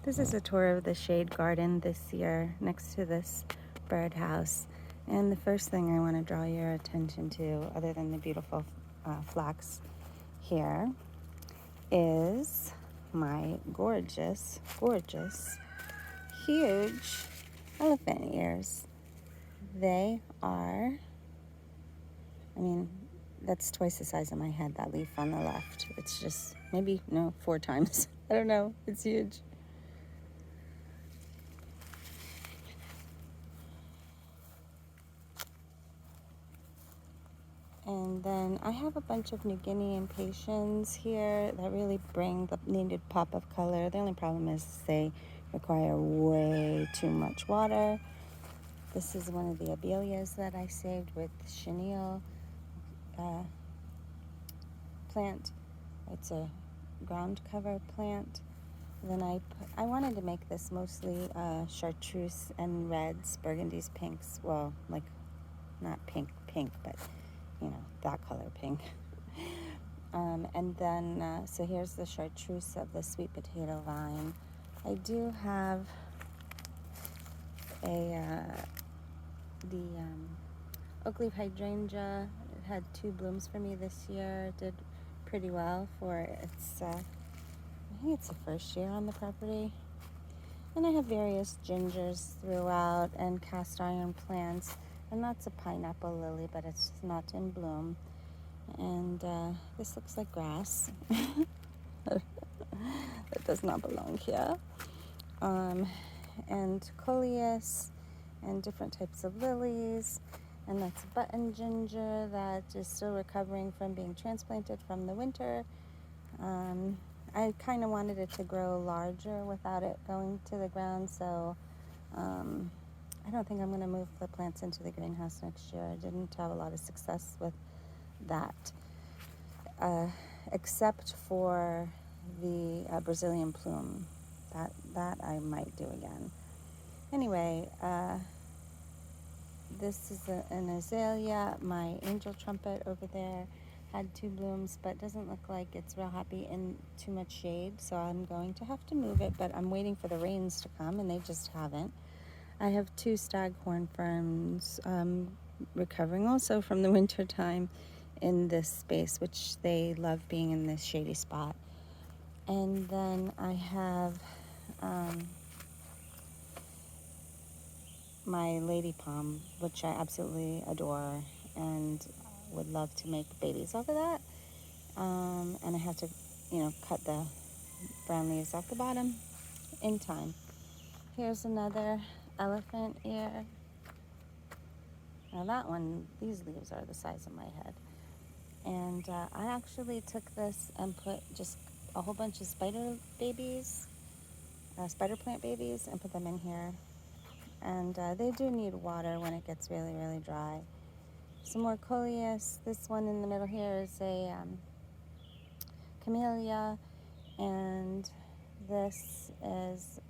This is a tour of the shade garden this year next to this birdhouse. And the first thing I want to draw your attention to, other than the beautiful flax here, is my gorgeous, huge elephant ears. They are, that's twice the size of my head, that leaf on the left. It's just, maybe, no, 4 times. I don't know. It's huge. And then I have a bunch of New Guinea impatiens here that really bring the needed pop of color. The only problem is they require way too much water. This is one of the abelias that I saved with chenille plant. It's a ground cover plant. Then I wanted to make this mostly chartreuse and reds, burgundies, pinks. Well, like not pink, but that color pink. And then, so here's the chartreuse of the sweet potato vine. I do have the oakleaf hydrangea. It had 2 blooms for me this year. It did pretty well for its, I think it's the first year on the property. And I have various gingers throughout and cast iron plants. And that's a pineapple lily, but it's not in bloom. And this looks like grass. It does not belong here. And coleus and different types of lilies. And that's button ginger that is still recovering from being transplanted from the winter. I kind of wanted it to grow larger without it going to the ground, so I don't think I'm going to move the plants into the greenhouse next year. I didn't have a lot of success with that, except for the Brazilian plume. That I might do again. Anyway, this is an azalea. My angel trumpet over there had 2 blooms, but doesn't look like it's real happy in too much shade, so I'm going to have to move it, but I'm waiting for the rains to come, and they just haven't. I have 2 staghorn ferns recovering also from the winter time in this space, which they love being in this shady spot. And then I have my lady palm, which I absolutely adore and would love to make babies off of that. And I have to, cut the brown leaves off the bottom in time. Here's another elephant ear. Now that one, these leaves are the size of my head. And I actually took this and put just a whole bunch of spider plant babies, and put them in here. And they do need water when it gets really, really dry. Some more coleus. This one in the middle here is a camellia, and this is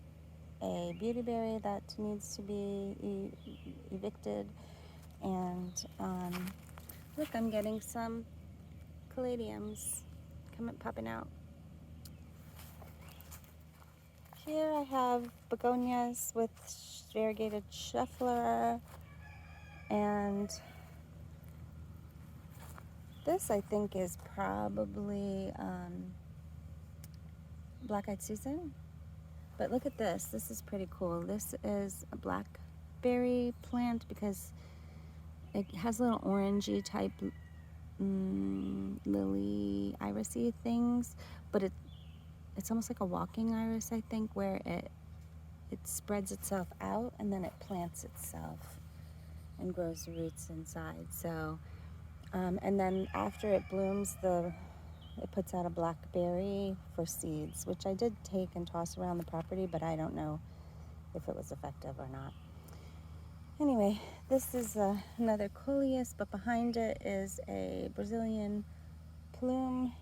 a beautyberry that needs to be evicted. And look, I'm getting some caladiums popping out. Here I have begonias with variegated schefflera, and this I think is probably black-eyed Susan. But look at this. This is pretty cool. This is a blackberry plant because it has little orangey type lily irisy things, but it's almost like a walking iris, I think, where it spreads itself out and then it plants itself and grows roots inside. So, and then after it blooms, it puts out a blackberry for seeds, which I did take and toss around the property, but I don't know if it was effective or not. Anyway, this is another coleus, but behind it is a Brazilian plume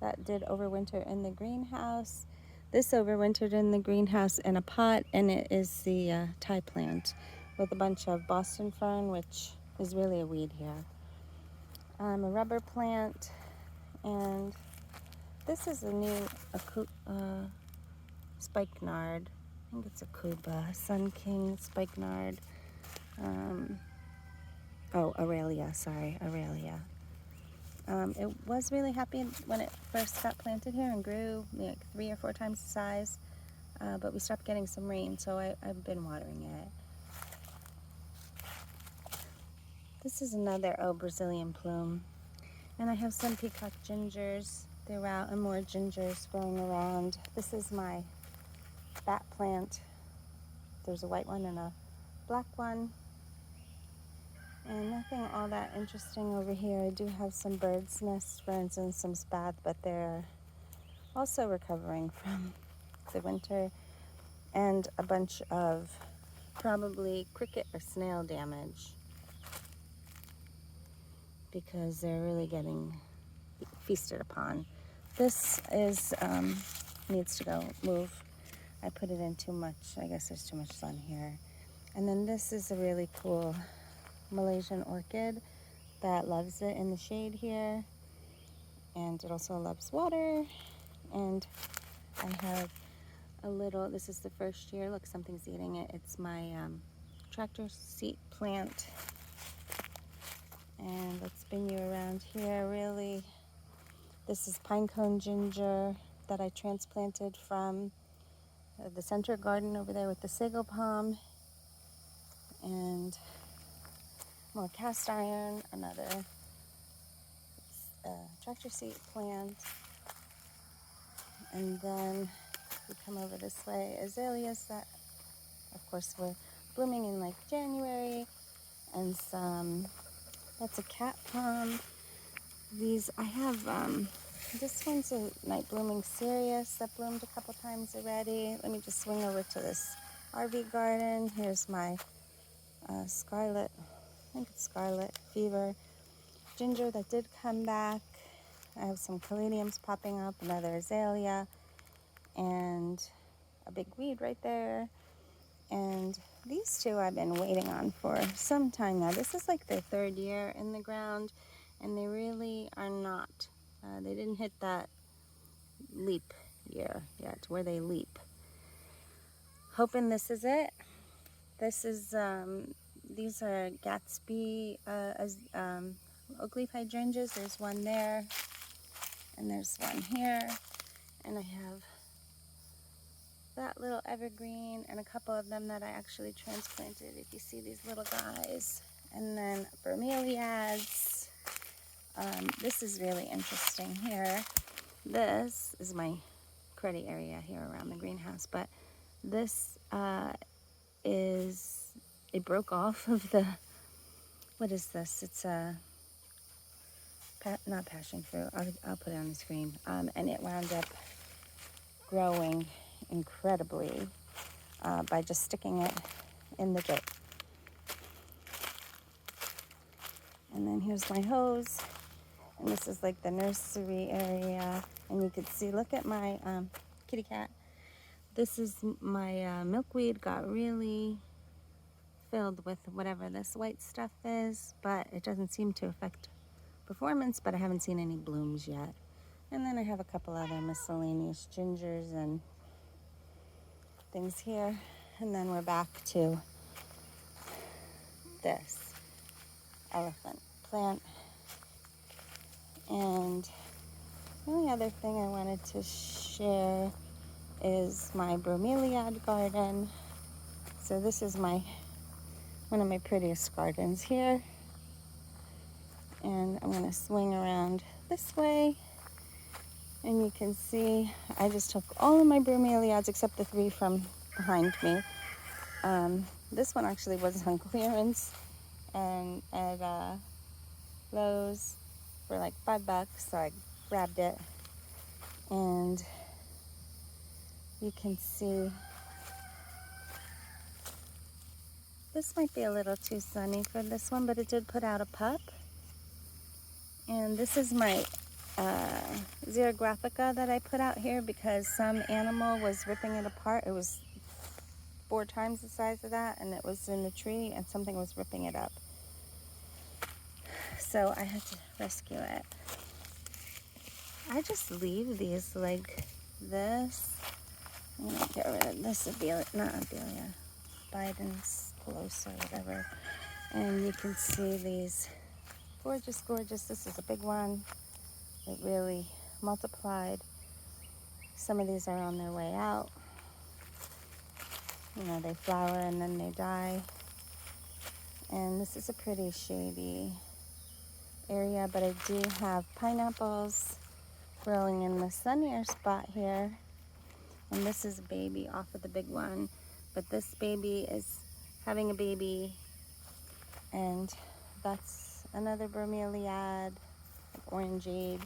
that did overwinter in the greenhouse. This overwintered in the greenhouse in a pot, and it is the Thai plant with a bunch of Boston fern, which is really a weed here. A rubber plant, and this is a new spikenard. I think it's a Cuba, Sun King spikenard. Oh, aralia, sorry, aralia. It was really happy when it first got planted here and grew like 3 or 4 times the size, but we stopped getting some rain, so I've been watering it. This is another Brazilian plume, and I have some peacock gingers throughout and more gingers growing around. This is my bat plant. There's a white one and a black one. And nothing all that interesting over here. I do have some bird's nest ferns and some spath, but they're also recovering from the winter, and a bunch of probably cricket or snail damage because they're really getting feasted upon. This is needs to go move. I put it in too much. I guess there's too much sun here. And then this is a really cool Malaysian orchid that loves it in the shade here, and it also loves water. And I have a little, this is the first year, look, something's eating it. It's my tractor seat plant. And let's spin you around here. Really, this is pinecone ginger that I transplanted from the center garden over there with the sago palm. And more cast iron, another tractor seat plant. And then we come over this way, azaleas that of course were blooming in like January, and some, that's a cat palm. These, I have, this one's a night blooming cereus that bloomed a couple times already. Let me just swing over to this RV garden. Here's my scarlet, I think it's scarlet fever ginger that did come back. I have some caladiums popping up, another azalea, and a big weed right there. And these two I've been waiting on for some time now. This is like their 3rd year in the ground, and they really are not. They didn't hit that leap year yet, where they leap. Hoping this is it. This is, these are Gatsby oakleaf hydrangeas. There's one there, and there's one here, and I have that little evergreen and a couple of them that I actually transplanted, if you see these little guys. And then bromeliads. This is really interesting here. This is my cruddy area here around the greenhouse, but this is, it broke off of the, what is this? It's a, not passion fruit, I'll put it on the screen. And it wound up growing incredibly by just sticking it in the dirt. And then here's my hose, and this is like the nursery area, and you could see, look at my kitty cat. This is my milkweed got really filled with whatever this white stuff is, but it doesn't seem to affect performance, but I haven't seen any blooms yet. And then I have a couple other miscellaneous gingers and things here. And then we're back to this elephant plant. And the only other thing I wanted to share is my Bromeliad garden. So this is one of my prettiest gardens here. And I'm gonna swing around this way, and you can see I just took all of my bromeliads except the 3 from behind me. This one actually was on clearance and at Lowe's for like $5, so I grabbed it. And you can see this might be a little too sunny for this one, but it did put out a pup. And this is my xerographica that I put out here because some animal was ripping it apart. It was 4 times the size of that, and it was in the tree, and something was ripping it up. So I had to rescue it. I just leave these like this I'm gonna get rid of this abelia, not abelia, Biden's coleus or whatever. And you can see these gorgeous, gorgeous. This is a big one. It really multiplied. Some of these are on their way out. You know, they flower and then they die. And this is a pretty shady area, but I do have pineapples growing in the sunnier spot here. And this is a baby off of the big one. But this baby is having a baby. And that's another bromeliad, like orangeade.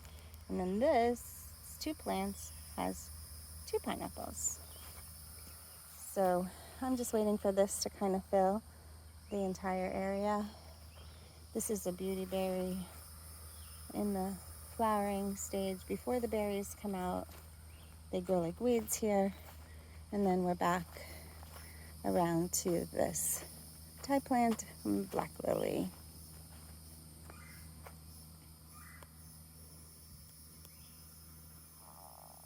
And then this, two plants, has two pineapples. So I'm just waiting for this to kind of fill the entire area. This is a beauty berry in the flowering stage before the berries come out. They grow like weeds here. And then we're back around to this Thai plant, black lily.